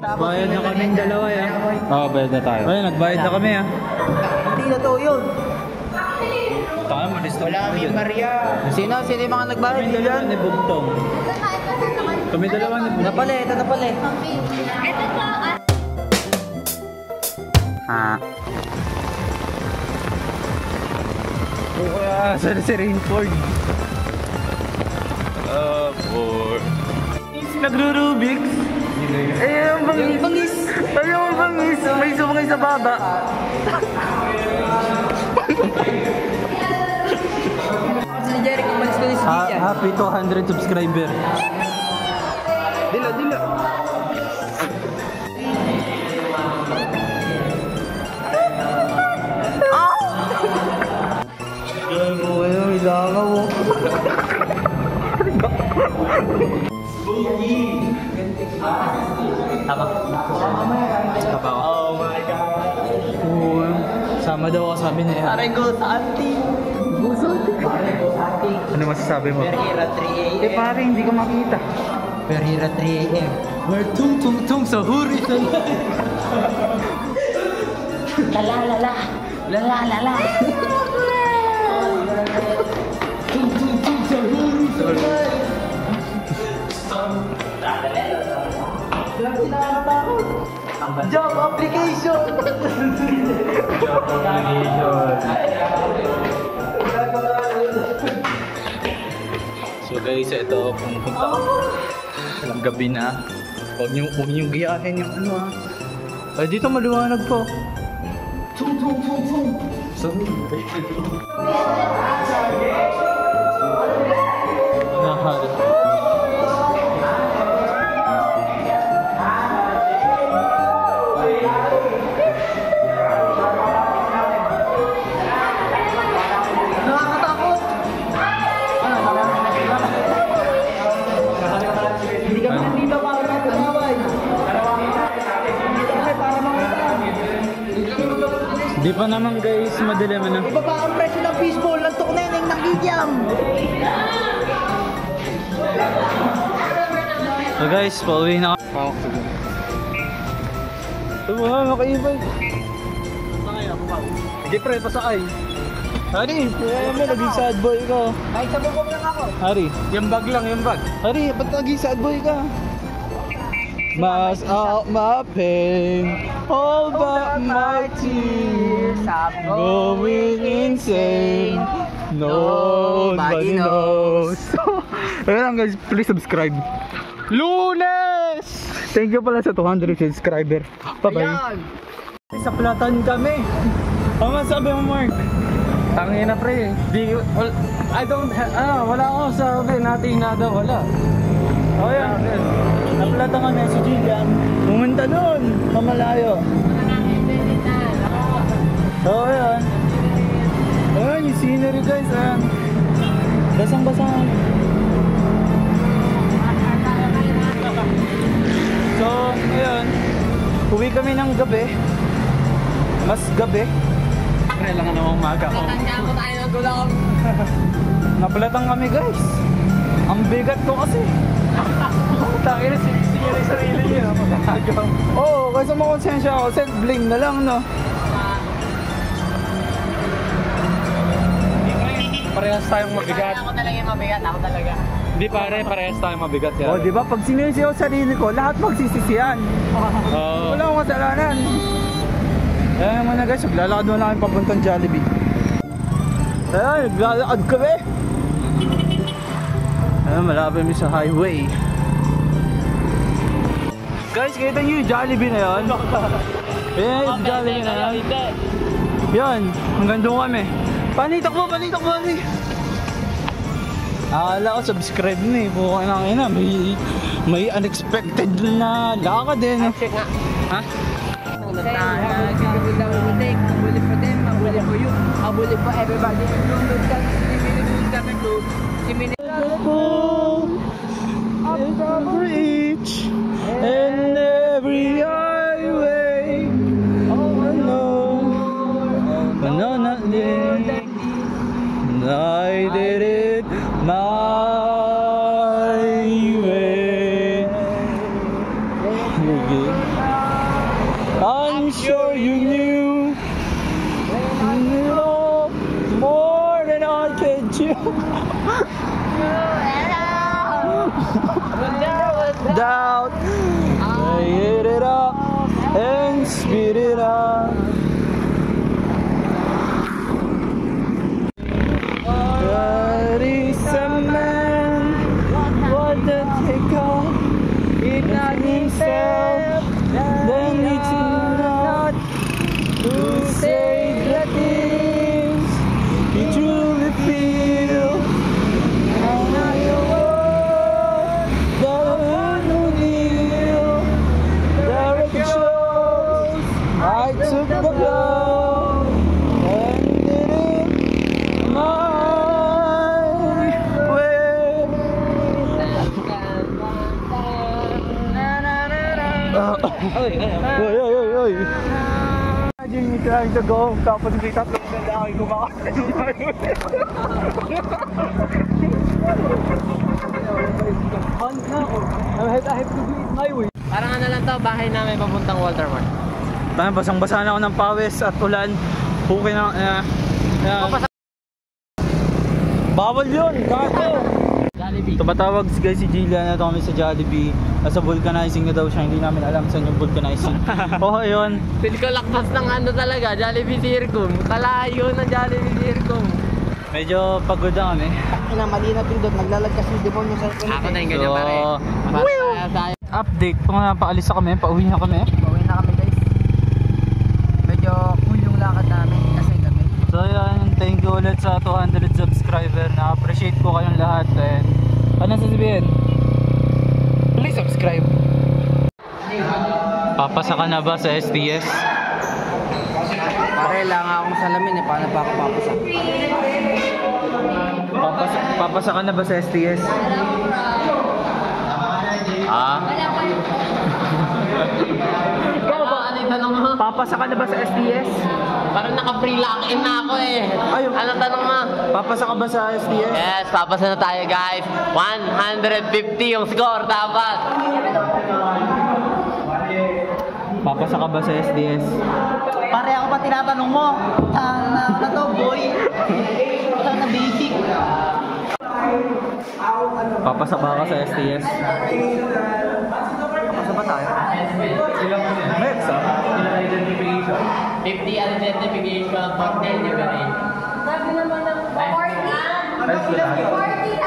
Bayad na kaming dalawa ya. Oo, bayad na tayo. Ayun, nagbayad na kami ya. Hindi na to yun. Tayo, malista. Wala kami Maria. Sino yung mga nagbayad? Kami dalawa ni Bugtong. Kami dalawa ni Bugtong. Napali, ito napali. Ito po. Ha? O kaya, saan si Rainford? Ford. Nagro-Rubik's. Ayun ang bangis. Ayun ang bangis. May sumangay sa baba. Si Jeric, umalis ko ni si Dian. Happy 200 subscriber. Dila. Ayun, ilangaw mo. Tama. Oh my God. Sama daw ako, sabi niya. Aray ko sa auntie. Ano masasabi mo? Perhira 3 a.m. Eh pare, hindi ko makita. Perhira 3 a.m. We're tung sa huri. Lala. Tung sa huri. Job application. So guys, ito pumunta ako. Gabi na. Huwag niyong giyahin yung ano Ay, dito maliwanag po. Tung. So, Nakakatakot. Hindi kami nandito para magkakaway. di pa naman guys, madilim na. Ibaba ang presyo ng fishbowl ng tukneneng nakikiam. So guys, pauwi na ako. Ito mo, makaibay. Sige pre, pasakay. Hari, may naging sad boy ka. Kahit sa bubog lang ako. Hari, yung bag lang, yung bag. Hari, ba't naging sad boy ka? Mas out my pain, all but my tears, I'm going insane. Nobody knows. Ayan guys, please subscribe. Lunes! Thank you pala sa 200 subscriber. Bye-bye. Ayan. Sa Platan kami. Ano sabi mo, Mark? Tangina pre. Wala akong sabi. Nating nada, wala. Oh yan. Naplata kami si Jillian. Pumunta doon. Pamalayo. So yan. Ayan yung scenery guys. Ayan. Basang-basang. So, ayan. Uwi kami ng gabi. Mas gabi. Kailangan namang maga ko. Tanda ko tayo ng gulong. Napalatang kami guys. Ang bigat ko kasi. Takira sige yung sarili niya. Magagaw. Oo, kasi makonsensya ako. Self-blame na lang, no? Parehas tayong mabigat. Ako talaga yung mabigat. Ako talaga. Hindi pare, parehas tayong mabigat yan. O, di ba? Pag sinisiyaw sarili ko, lahat magsisisiyan. Oo. Wala akong kasalanan. Kaya naman na guys, maglalakad mo na kami papuntang Jollibee. Ayan, naglalakad kami. Ayan, malapit kami sa highway. Guys, kita nyo yung Jollibee na yun? Ayan, yung Jollibee na yun. Yan, hanggang doon kami. Panitak mo. Akala ko subscribe na eh. Buka na kayo na. May unexpected na lakad eh. Check nga. Ha? Mabuli for them, mabuli for you, mabuli for everybody. Every each and every highway. Oh no, not yet. I did it my way. I'm sure you knew more than I could do. Doubt, I hit it up and spit it out. That is a man, what the take off, it not himself, then it's not to say the things he truly feel. And not your word, that no deal, the record shows I took the blow and did it my way. Oy. Imagine me trying to go, tapos may tatlong lalaki kumakain. I have to do it my way. Parang ano lang to, bahay namin papuntang Walter Mart. Basang-basa na ako ng pawis at ulan. Okay na. Bawal yun, kato. Jollibee. Tumatawag guys si Jillian na kami sa Jollibee. Nasa vulcanizing na daw siya, hindi namin alam saan yung vulcanizing. Oo, yun. Feel ko lakpas ng ano talaga, Jollibee Circum. Kalayo ng Jollibee Circum. Medyo pagod na kami. Ina, mali na pindot, naglalagkas yung demonyo sa kulit. Ako na yung ganyan pare. Para Update, kung napaalis na kami, pauwi na kami. Pauwi na kami guys. Medyo cool yung lakad namin kasi gabi. So yan, thank you ulit sa 200 subscriber. Na-appreciate ko kayong lahat. And ano sasabihin? Please subscribe. Papasa ka na ba sa STS? Pare lang akong salamin eh, paano pa ako papasa? Papasa ka na ba sa STS? Ikaw ba? Ano yung tanong mo? Papasa ka na ba sa STS? Parang naka-free lock-in na ako eh. Ayun. Anong tanong mo? Papasa ka ba sa STS? Yes, papasa na tayo guys. 150 yung score dapat. Papasa ka ba sa SDS? Pare ako pa tinatanong mo? Ano to boy? Na basic. Papasa ba ka sa STS? Papasa ba tayo? May exam? 50 identification, 40 yung ganun. Sabi naman ng 40. 40